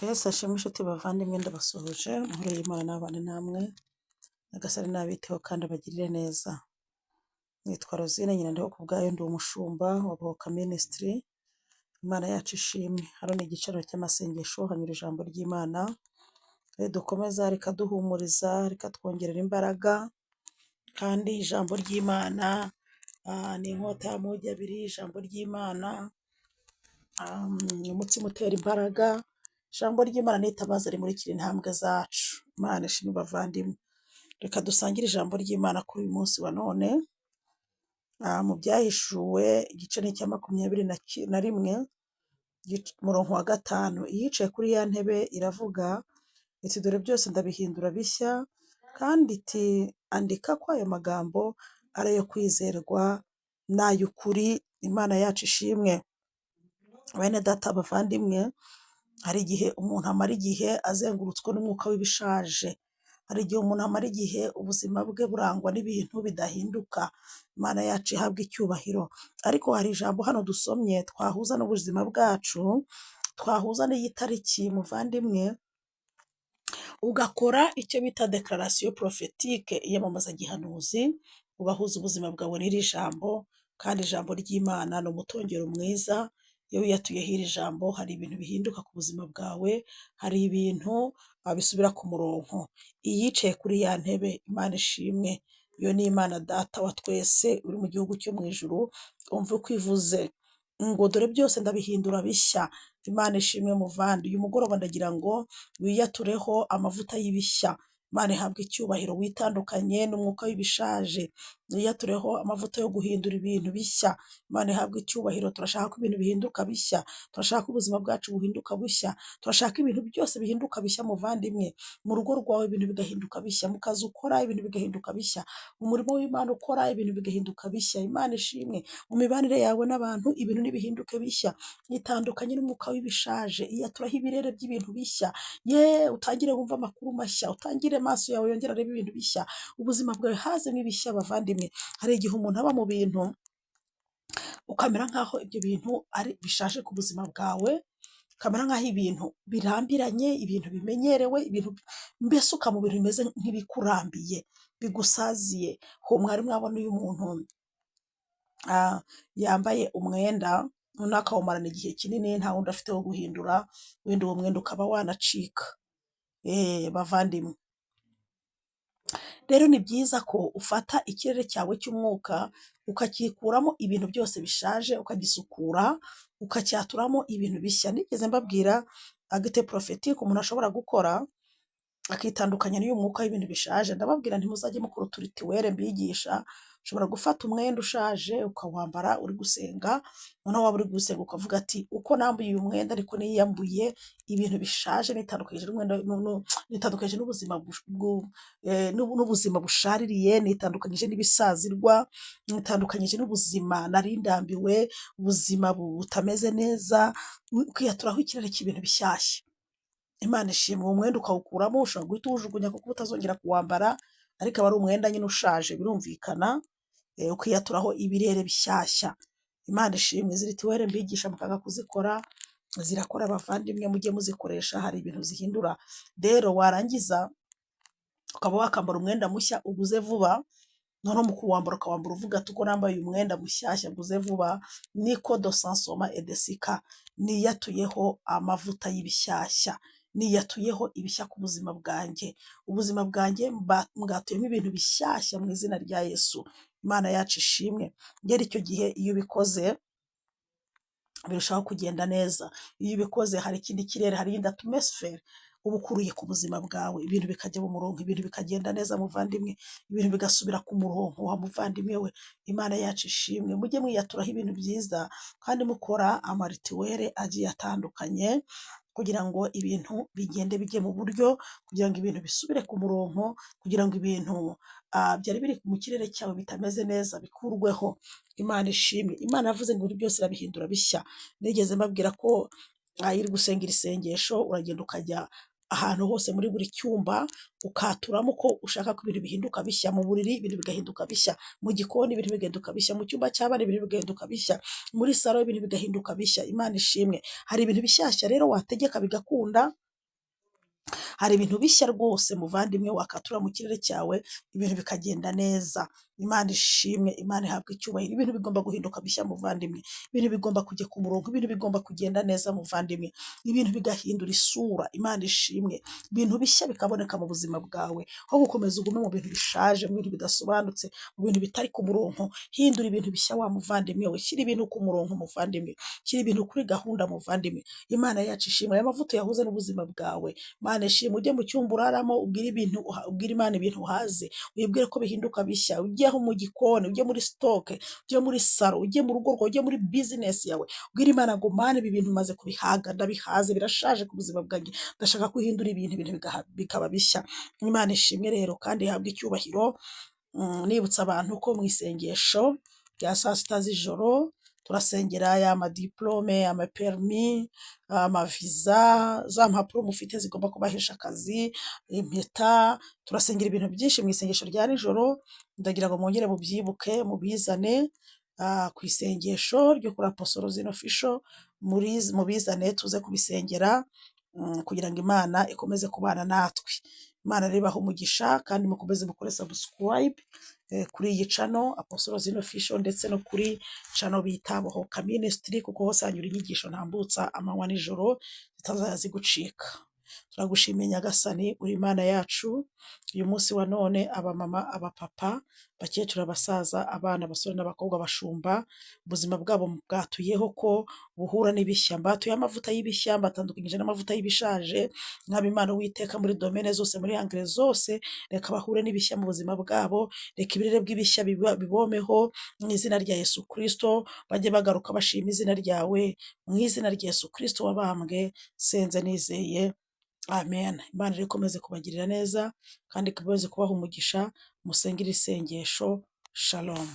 Yesu ashimwe inshuti bavandimwe ndabasuhuje amahoro y'Imana n'abane namwe nyagasani nabiteho kandi abagirire neza. Nitwa Rosine Nyirandeho ku bwayo ndi umushumba wa Bohoka Ministry. Imana yacu ishimwe. Hano ni igiciro cy'amasengesho hanyura ijambo ry'Imana dukomeza rikaduhumuriza rikatwongerera imbaraga, kandi ijambo ry'Imana ni inkota y'amugi abiri. Ijambo ry'Imana ni umutsima utera imbaraga. Ijambo ry'Imana ni itabaza rimurikira intambwe zacu. Imana ishimwe bavandimwe, reka dusangire ijambo ry'Imana kuri uyu munsi wa none. Mu byahishuwe igice ni cya 21 umurongo wa 5. Iyicaye kuri ya ntebe iravuga iti dore byose ndabihindura bishya, kandi iti andika ko ayo magambo ari ayo kwizerwa n'ay'ukuri. Imana yacu ishimwe. Bene data bavandimwe, hari igihe umuntu amara igihe azengurutswe n'umwuka w'ibishaje. Hari igihe umuntu amara igihe ubuzima bwe burangwa n'ibintu bidahinduka. Imana yacu ihabwa icyubahiro. Ariko hari ijambo hano dusomye twahuza n'ubuzima bwacu, twahuza n'iyi tariki muvandimwe, ugakora icyo bita declaration prophétique, iyamamaza gihanuzi, ugahuza ubuzima bwawe n'iri jambo. Kandi ijambo ry'Imana ni umutongero mwiza. Iyo wiyatuyeho iri jambo hari ibintu bihinduka ku buzima bwawe, hari ibintu bisubira ku murongo. Iyicaye kuri ya ntebe, Imana ishimwe, iyo ni Imana data wa twese uri mu gihugu cyo mu ijuru. Umva uko ivuze ngo dore byose ndabihindura bishya. Imana ishimwe muvandi. Uyu mugoroba ndagira ngo wiyatureho amavuta y'ibishya. Imana ihabwa icyubahiro. Witandukanye n'umwuka w'ibishaje, wiyatureho amavuta yo guhindura ibintu bishya. Imana ihabwa icyubahiro. Turashaka ko ibintu bihinduka bishya, turashaka ko ubuzima bwacu buhinduka bushya, turashaka ibintu byose bihinduka bishya muvandimwe. Mu rugo rwawe ibintu bigahinduka bishya, mu kazi ukora ibintu bigahinduka bishya, mu murimo w'Imana ukora ibintu bigahinduka bishya. Imana ishimwe. Mu mibanire yawe n'abantu ibintu nibihinduke bishya. Itandukanye n'umwuka w'ibishaje, iyaturaho ibirere by'ibintu bishya. Utangire wumva amakuru mashya, utangire amaso yawe yongera arebe ibintu bishya. Ubuzima bwawe hazemo ibishya bavandimwe. Hari igihe umuntu aba mu bintu ukamera nk'aho ibyo bintu ari bishaje ku buzima bwawe, ukamera nk'aho ibintu birambiranye, ibintu bimenyerewe, ibintu mbese ukamubona ibintu bimeze nk'ibikurambiye, bigusaziye. Mwari mwabona uyu muntu yambaye umwenda noneho akawumarana igihe kinini nta wundi afite wo guhindura, wenda uwo mwenda ukaba wanacika. Bavandimwe, rero ni byiza ko ufata ikirere cyawe cy'umwuka ukakikuramo ibintu byose bishaje, ukagisukura, ukacyaturamo ibintu bishya. Nigeze mbabwira agite prophétique umuntu ashobora gukora akitandukanya n'uyu mwuka w'ibintu bishaje. Ndababwira ntimuzajye mukora uturituwere mbigisha. Ushobora gufata umwenda ushaje ukawambara uri gusenga, noneho waba uri gusenga ukavuga ati uko nambuye uyu mwenda ariko niyambuye ibintu bishaje, nitandukanyije n'umwenda, nitandukanyije n'ubuzima bushaririye, nitandukanyije n'ibisazirwa, nitandukanyije n'ubuzima narindambiwe, ubuzima butameze neza. Ukiyaturaho ikirere cy'ibintu bishyashya. Imana ishimwe. Uwo mwenda ukawukuramo, ushobora guhita uwujugunya kuko utazongera kuwambara, ariko aba ari umwenda nyine ushaje, birumvikana. Ukiyaturaho ibirere bishyashya. Imana ishimwe. Izi rituwere mbigisha mukanga kuzikora, zirakora bavandimwe, mujye muzikoresha, hari ibintu zihindura. Rero warangiza ukaba wakambara umwenda mushya uguze vuba, noneho mu kuwambara ukawambara uvuga ati uko nambaye uyu mwenda mushyashya guze vuba, niko do sansoma edesika, niyatuyeho amavuta y'ibishyashya, niyatuyeho ibishya ku buzima bwanjye. Ubuzima bwanjye bwatuyemo ibintu bishyashya mu izina rya Yesu. Imana yacu ishimwe. Ngera icyo gihe iyo ubikoze birushaho kugenda neza. Iyo ubikoze hari ikindi kirere, hari iyindi atmosphere uba ukuruye ku buzima bwawe, ibintu bikajya mu murongo, ibintu bikagenda neza muvandimwe, ibintu bigasubira ku murongo wa muvandimwe we. Imana yacu ishimwe. Mujye mwiyaturaho ibintu byiza kandi mukora amarituwere agiye atandukanye kugira ngo ibintu bigende bijye mu buryo, kugira ngo ibintu bisubire ku murongo, kugira ngo ibintu byari biri mu kirere cyawe bitameze neza bikurweho. Imana ishimwe. Imana yavuze ngo ibintu byose irabihindura bishya. Nigeze mbabwira ko iri gusengera isengesho, uragenda ukajya ahantu hose muri buri cyumba ukaturamo ko ushaka ko ibintu bihinduka bishya. Mu buriri ibintu bigahinduka bishya, mu gikoni ibintu bigahinduka bishya, mu cyumba cy'abana ibintu bigahinduka bishya, muri salo ibintu bigahinduka bishya. Imana ishimwe. Hari ibintu bishyashya rero wategeka bigakunda, hari ibintu bishya rwose muvandimwe wakatura mu kirere cyawe, ibintu bikagenda neza. Imana ishimwe, Imana ihabwa icyubahiro. Ibintu bigomba guhinduka bishya muvandimwe, ibintu bigomba kujya ku murongo, ibintu bigomba kugenda neza muvandimwe, ibintu bigahindura isura. Imana ishimwe, ibintu bishya bikaboneka mu buzima bwawe, aho gukomeza ugume mu bintu bishaje, mu bintu bidasobanutse, mu bintu bitari ku murongo. Hindura ibintu bishya wa muvandimwe we, shyira ibintu ku murongo muvandimwe, shyira ibintu kuri gahunda muvandimwe. Imana yacu ishimwe, aya mavuta yahuze n'ubuzima bwawe. Imana ishimwe, ujye mu cyumba uraramo ubwire Imana ibintu uhaze, uyibwire ko bihinduka bishya. Ujye aho mu gikoni, ujye muri stoke, ujye muri saro, ujye mu rugo rwawe, ujye muri business yawe, ubwire Imana ngo Mana ibi bintu maze kubihaga, ndabihaze, birashaje ku buzima bwanjye, ndashaka kwihindura ibintu bikaba bishya. Imana ishimwe rero kandi ihabwa icyubahiro. Nibutsa abantu ko mu isengesho rya saa sita z'ijoro turasengera ya madiplome, amapermi, amaviza, za mpapuro mufite zigomba kubahesha akazi, impeta. Turasengera ibintu byinshi mu isengesho rya nijoro, ndagira ngo mwongere mubyibuke mubizane ku isengesho ryo kuri Apostle Rosine Official, mubizane tuze kubisengera kugira ngo Imana ikomeze kubana natwe. Imana rero ibahe umugisha kandi mukomeze mukore subscribe kuri iyi channel Apostle Rosine Official, ndetse no kuri channel bita Bohoka Ministry, kuko hose hanyura inyigisho ntambutsa amanywa n'ijoro zitazajya zigucika. Turagushimiye Nyagasani, uri Imana yacu. Uyu munsi wa none abamama, abapapa, bakecuru, abasaza, abana, abasore n'abakobwa, abashumba, ubuzima bwabo bwatuyeho ko buhura n'ibishya. Mbatuye amavuta y'ibishya, batandukanyije n'amavuta y'ibishaje. Mwaba Imana Uwiteka, muri domene zose, muri angere zose, reka bahure n'ibishya mu buzima bwabo. Reka ibirere bw'ibishya bibomeho mu izina rya Yesu Kristo. Bajye bagaruka bashima izina ryawe, mu izina rya Yesu Kristo wabambwe, senze nizeye. Amen. Imana ikomeze kubagirira neza kandi ikomeze kubaha umugisha. Musengere isengesho. Shalom.